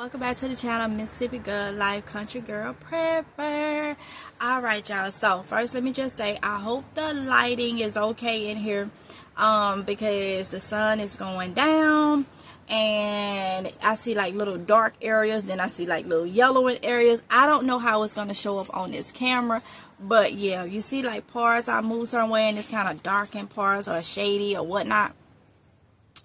Welcome back to the channel, Mississippi Good Life Country Girl Prepper. Alright, y'all. So first let me just say I hope the lighting is okay in here. Because the sun is going down and I see like little dark areas, then I see like little yellowing areas. I don't know how it's gonna show up on this camera, but yeah, you see like parts I move certain way and it's kind of dark in parts or shady or whatnot,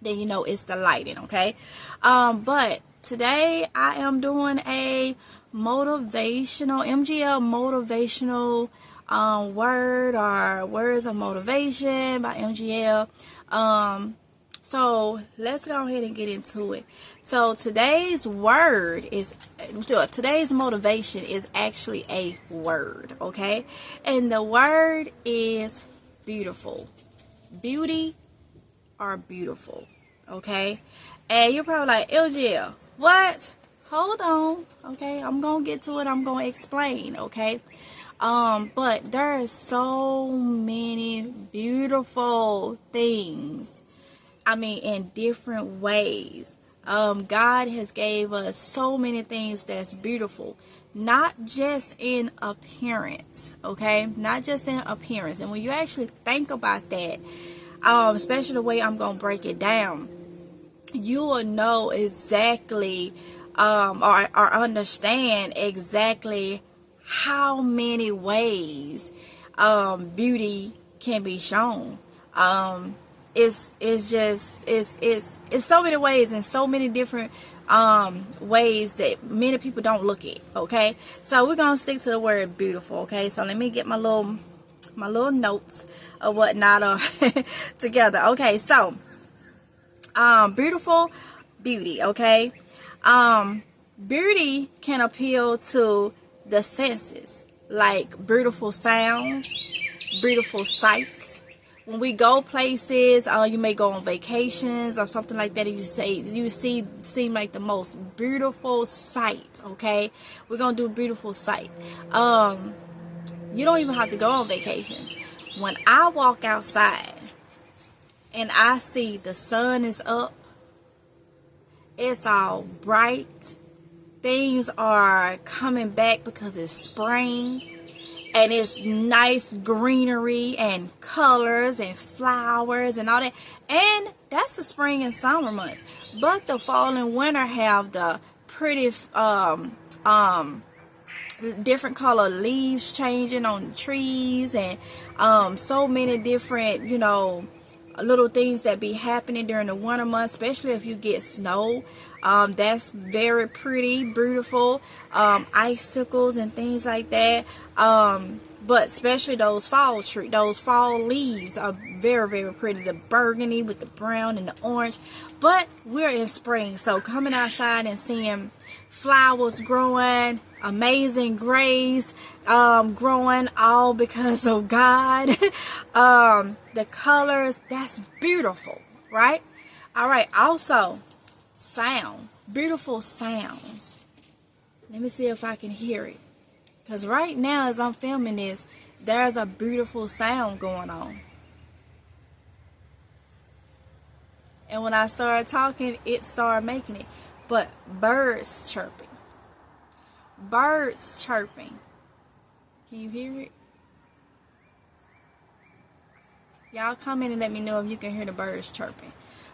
then you know it's the lighting. Okay. But today I am doing a motivational MGL motivational word or words of motivation by MGL. So let's go ahead and get into it. So today's motivation is actually a word, okay? And the word is beautiful. Beauty or beautiful, okay? And you're probably like, LGL, what? Hold on, okay? I'm gonna get to it. I'm gonna explain, okay? But there are so many beautiful things. I mean, in different ways. God has gave us so many things that's beautiful, not just in appearance, okay? Not just in appearance. And when you actually think about that, especially the way I'm gonna break it down, you will know exactly or understand exactly how many ways beauty can be shown. It's so many ways and so many different ways that many people don't look at. Okay, so we're gonna stick to the word beautiful. Okay, so let me get my little notes or whatnot together. Okay, so beautiful, beauty. Okay, beauty can appeal to the senses, like beautiful sounds, beautiful sights. When we go places, you may go on vacations or something like that, and you seem like the most beautiful sight. Okay, we're gonna do a beautiful sight. You don't even have to go on vacations. When I walk outside and I see the sun is up, it's all bright, things are coming back because it's spring, and it's nice greenery and colors and flowers and all that. And that's the spring and summer months. But the fall and winter have the pretty different color leaves changing on the trees, and so many different, little things that be happening during the winter months, especially if you get snow. That's very pretty, beautiful. Icicles and things like that. But especially those fall leaves are very, very pretty. The burgundy with the brown and the orange. But we're in spring, so coming outside and seeing flowers growing, amazing grace growing, all because of God. The colors, that's beautiful, right? All right, also sound, beautiful sounds. Let me see if I can hear it, because right now as I'm filming this, there's a beautiful sound going on, and when I started talking, it started making it. But birds chirping, can you hear it? Y'all comment and let me know if you can hear the birds chirping.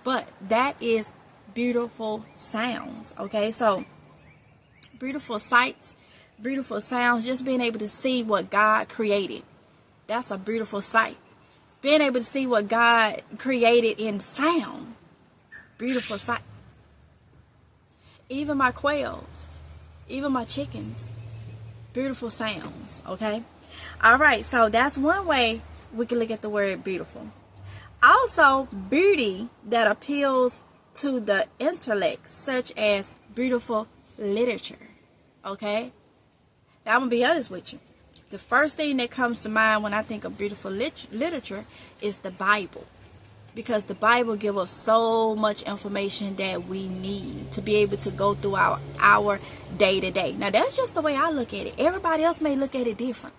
But that is beautiful sounds. Okay, so beautiful sights, beautiful sounds, just being able to see what God created, that's a beautiful sight. Being able to see what God created in sound, beautiful sight. Even my quails, even my chickens, beautiful sounds. Okay, all right, so that's one way we can look at the word beautiful. Also, beauty that appeals to the intellect, such as beautiful literature. Okay, now I'm gonna be honest with you. The first thing that comes to mind when I think of beautiful literature is the Bible, because the Bible gives us so much information that we need to be able to go through our day to day. Now that's just the way I look at it. Everybody else may look at it different.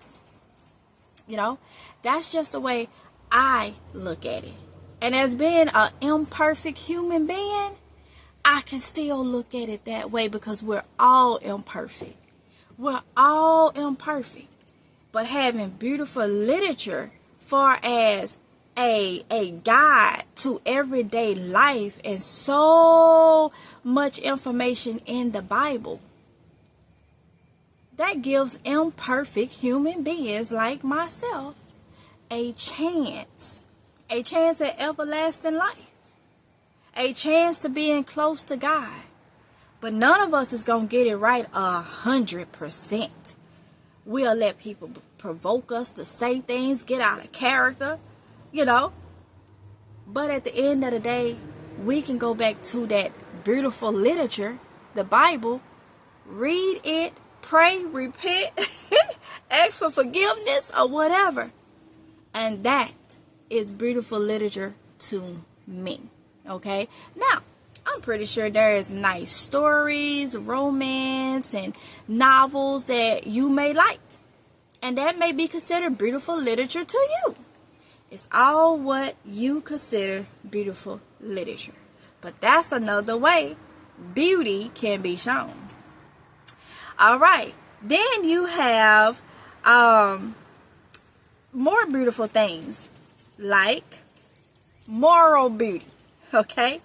That's just the way I look at it. And as being an imperfect human being, I can still look at it that way because we're all imperfect. We're all imperfect. But having beautiful literature far as a guide to everyday life and so much information in the Bible, that gives imperfect human beings like myself a chance at everlasting life, a chance to being close to God. But none of us is going to get it right 100%. We'll let people provoke us to say things, get out of character, you know. But at the end of the day, we can go back to that beautiful literature, the Bible, read it, pray, repent, ask for forgiveness or whatever. And that is beautiful literature to me. Okay? Now, I'm pretty sure there is nice stories, romance, and novels that you may like. And that may be considered beautiful literature to you. It's all what you consider beautiful literature. But that's another way beauty can be shown. All right. Then you have more beautiful things like moral beauty. Okay?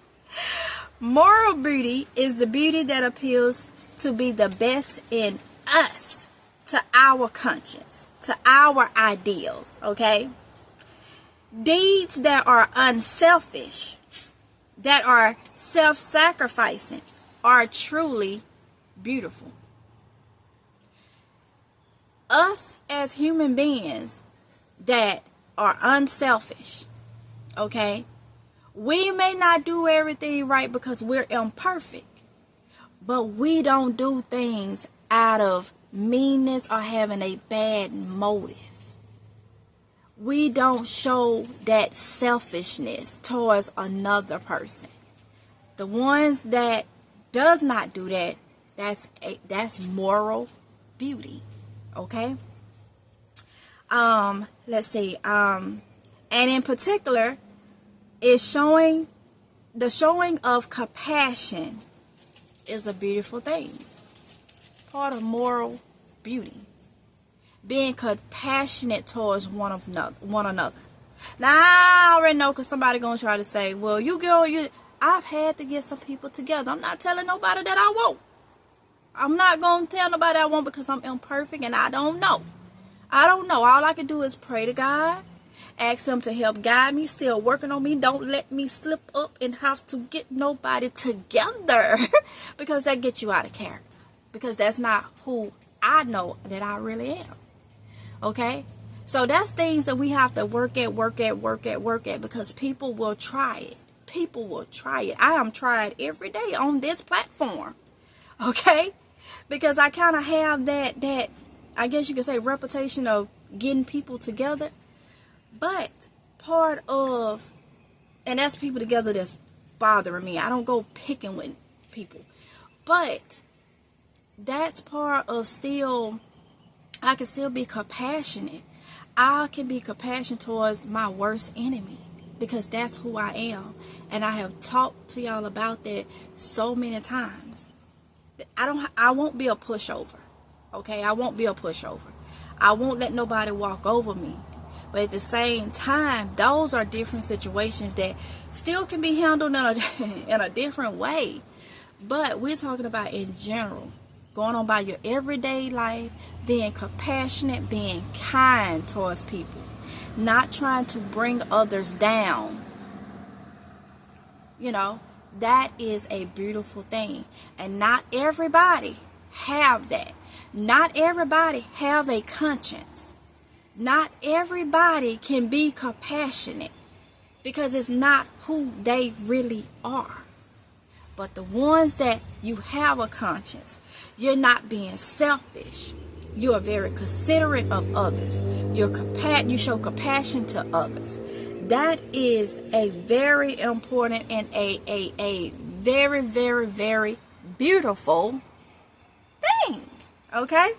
Moral beauty is the beauty that appeals to be the best in us, to our conscience, to our ideals, okay? Deeds that are unselfish, that are self-sacrificing, are truly beautiful. Us as human beings that are unselfish, okay? We may not do everything right because we're imperfect, but we don't do things out of meanness or having a bad motive. We don't show that selfishness towards another person. The ones that does not do that, that's moral beauty, okay? Let's see. And in particular, is the showing of compassion is a beautiful thing. Part of moral beauty. Being compassionate towards one another. Now, I already know because somebody going to try to say, well, I've had to get some people together. I'm not telling nobody that I won't. I'm not going to tell nobody I won't because I'm imperfect and I don't know. All I can do is pray to God. Ask him to help guide me, still working on me. Don't let me slip up and have to get nobody together because that gets you out of character. Because that's not who I know that I really am. Okay? So that's things that we have to work at because people will try it. People will try it. I am tried every day on this platform. Okay? Because I kind of have that, I guess you could say, reputation of getting people together. But part of, and that's people together that's bothering me. I don't go picking with people. But that's part of I can still be compassionate. I can be compassionate towards my worst enemy because that's who I am. And I have talked to y'all about that so many times. I won't be a pushover. Okay? I won't be a pushover. I won't let nobody walk over me. But at the same time, those are different situations that still can be handled in a different way. But we're talking about in general. Going on by your everyday life, being compassionate, being kind towards people. Not trying to bring others down. You know, that is a beautiful thing. And not everybody have that. Not everybody have a conscience. Not everybody can be compassionate because it's not who they really are. But the ones that you have a conscience, you're not being selfish. You are very considerate of others. You show compassion to others. That is a very important and a very, very, very beautiful thing. Okay?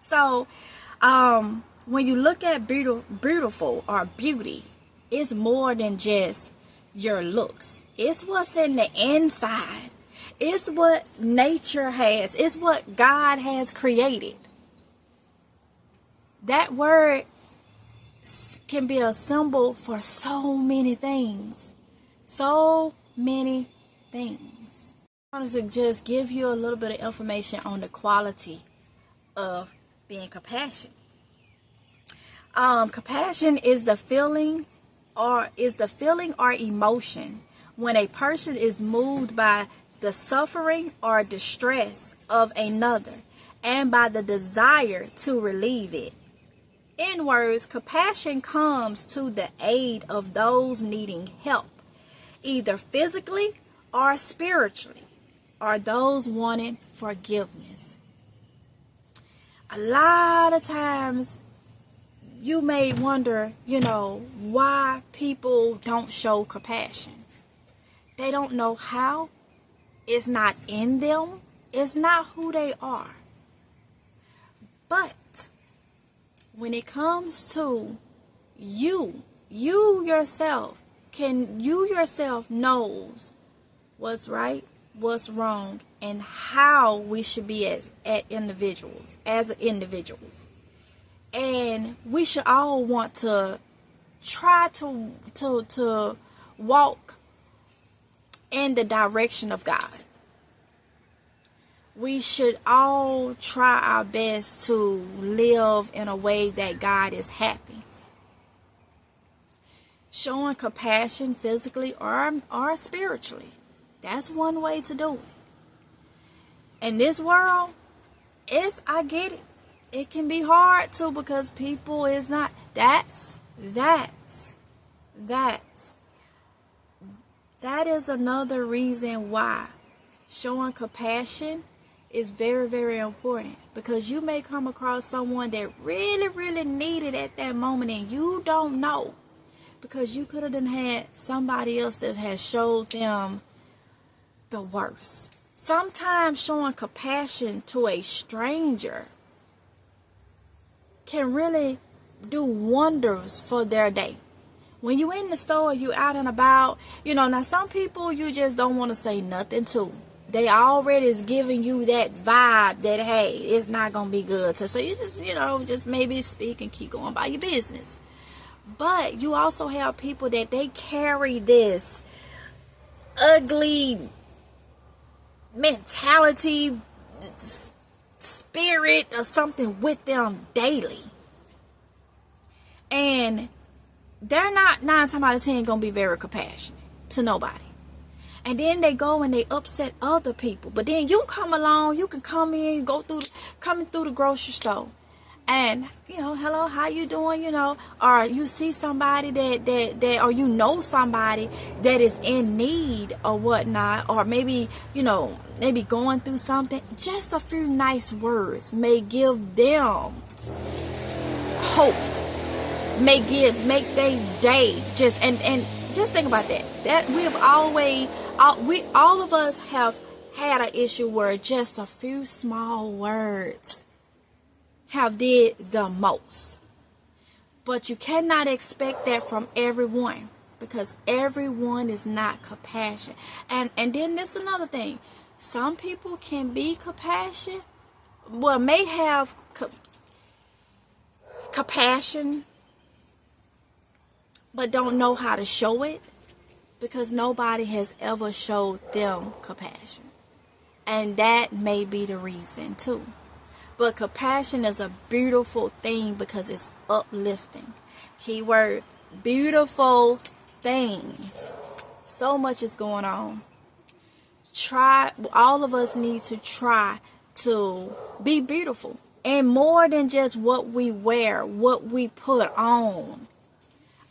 So, when you look at beautiful or beauty, it's more than just your looks. It's what's in the inside. It's what nature has. It's what God has created. That word can be a symbol for so many things. So many things. I wanted to just give you a little bit of information on the quality of being compassionate. Compassion is the feeling or emotion when a person is moved by the suffering or distress of another and by the desire to relieve it. In words, compassion comes to the aid of those needing help, either physically or spiritually, or those wanting forgiveness. A lot of times you may wonder, why people don't show compassion. They don't know how. It's not in them. It's not who they are. But when it comes to you yourself knows what's right, what's wrong, and how we should be as individuals. And we should all want to try to walk in the direction of God. We should all try our best to live in a way that God is happy. Showing compassion physically or spiritually. That's one way to do it. In this world, I get it. It can be hard too because people is not. That is another reason why showing compassion is very, very important, because you may come across someone that really, really need it at that moment and you don't know, because you could have had somebody else that has showed them the worst. Sometimes showing compassion to a stranger can really do wonders for their day. When you in the store, you out and about, now some people you just don't want to say nothing to. They already is giving you that vibe that, hey, it's not going to be good. So you just, just maybe speak and keep going by your business. But you also have people that they carry this ugly mentality, spirit or something with them daily. And they're not 9 times out of 10 going to be very compassionate to nobody. And then they go and they upset other people. But then you come along, you can come in, coming through the grocery store. And, hello, how you doing, or you see somebody that or somebody that is in need or whatnot, or maybe, maybe going through something. Just a few nice words may give them hope, make their day and just think about that we have always, all of us have had an issue where just a few small words have did the most. But you cannot expect that from everyone, because everyone is not compassionate. And then there's another thing. Some people can be compassionate, may have compassion, but don't know how to show it, because nobody has ever showed them compassion. And that may be the reason too. But compassion is a beautiful thing because it's uplifting. Keyword, beautiful thing. So much is going on. All of us need to try to be beautiful. And more than just what we wear, what we put on.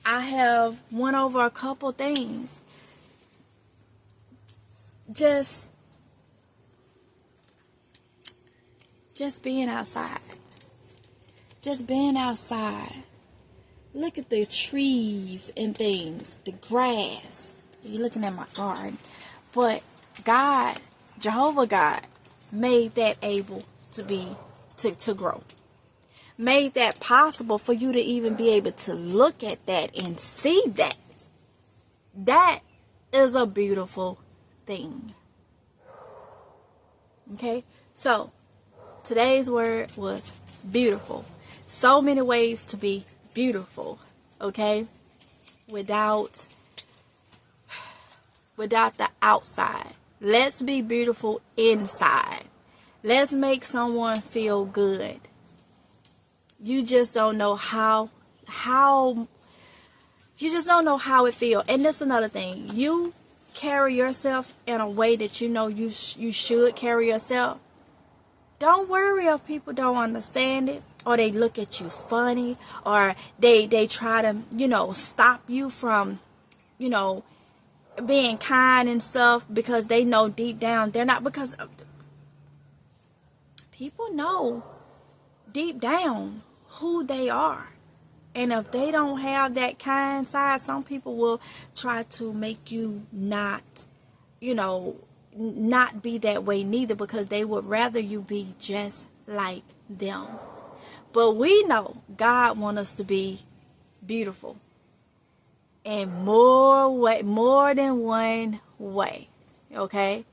I have went over a couple things. Just being outside. Just being outside. Look at the trees and things. The grass. You're looking at my garden. But God, Jehovah God, made that able to grow. Made that possible for you to even be able to look at that and see that. That is a beautiful thing. Okay, so today's word was beautiful. So many ways to be beautiful, okay? Without the outside. Let's be beautiful inside. Let's make someone feel good. You just don't know how you just don't know how it feels. And that's another thing. You carry yourself in a way that you know you should carry yourself. Don't worry if people don't understand it, or they look at you funny, or they try to, stop you from, being kind and stuff, because they know deep down they're not, because people know deep down who they are. And if they don't have that kind side, some people will try to make you not be that way neither, because they would rather you be just like them. But we know God wants us to be beautiful in more than one way. Okay?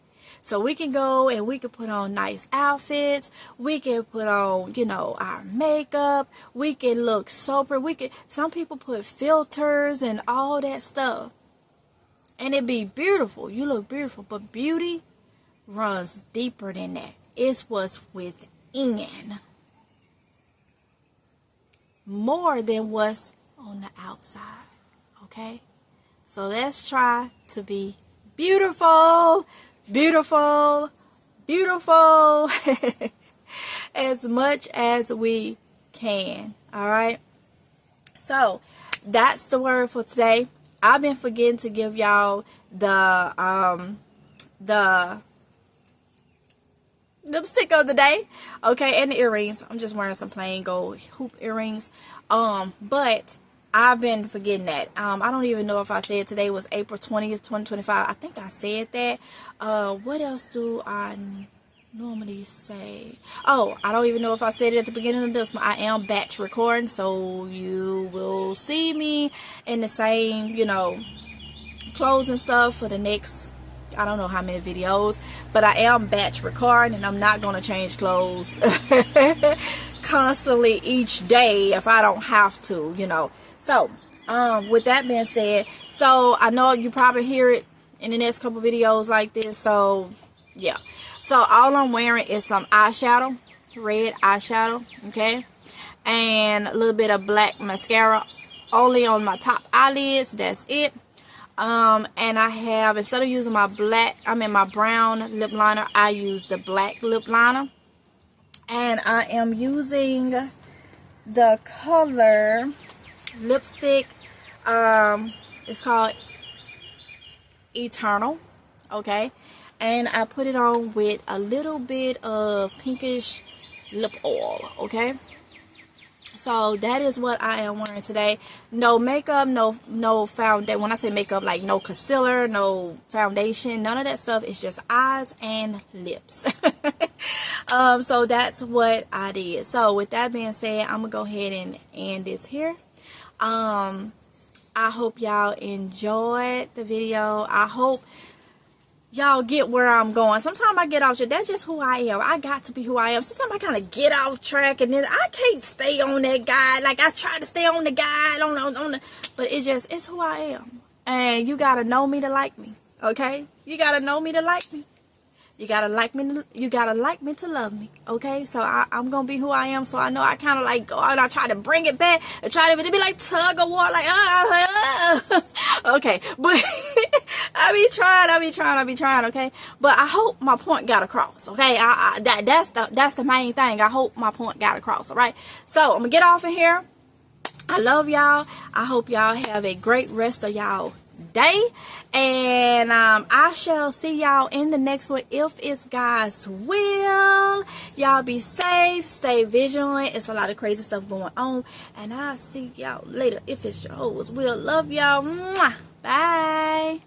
So we can go and we can put on nice outfits. We can put on, our makeup. We can look so pretty. Some people put filters and all that stuff. And it be beautiful. You look beautiful. But beauty runs deeper than that. It's what's within. More than what's on the outside. Okay? So let's try to be beautiful. Beautiful as much as we can. All right, so that's the word for today. I've been forgetting to give y'all the lipstick of the day, okay, and the earrings. I'm just wearing some plain gold hoop earrings, but I've been forgetting that. I don't even know if I said today was April 20th, 2025. I think I said that. What else do I normally say? Oh, I don't even know if I said it at the beginning of this one. I am batch recording, so you will see me in the same, clothes and stuff for the next, I don't know how many videos, but I am batch recording, and I'm not going to change clothes constantly each day if I don't have to, So, with that being said, so I know you probably hear it in the next couple videos like this, so yeah. So all I'm wearing is some eyeshadow, red eyeshadow, okay, and a little bit of black mascara only on my top eyelids. That's it. And I have, instead of using my brown lip liner, I use the black lip liner, and I am using the color lipstick, it's called Eternal, okay, and I put it on with a little bit of pinkish lip oil, okay. So that is what I am wearing today. No makeup, no foundation. When I say makeup, like no concealer, no foundation, none of that stuff. It's just eyes and lips. So that's what I did. So with that being said, I'm gonna go ahead and end this here. I hope y'all enjoyed the video. I hope y'all get where I'm going. Sometimes I get off track. That's just who I am. I got to be who I am. Sometimes I kind of get off track, and then I can't stay on that guide. Like, I try to stay on the guide, but it's who I am. And you got to know me to like me, okay? You got to know me to like me. You gotta like me. You gotta like me to love me. Okay, so I'm gonna be who I am. So I know I kind of like go out and I try to bring it back and try to be like tug of war, like okay. But I be trying. Okay, but I hope my point got across. Okay, that's the main thing. I hope my point got across. All right. So I'm gonna get off of here. I love y'all. I hope y'all have a great rest of y'all day, and I shall see y'all in the next one if it's God's will. Y'all be safe, stay vigilant. It's a lot of crazy stuff going on, and I'll see y'all later if it's Jehovah's will. Love y'all. Mwah. Bye.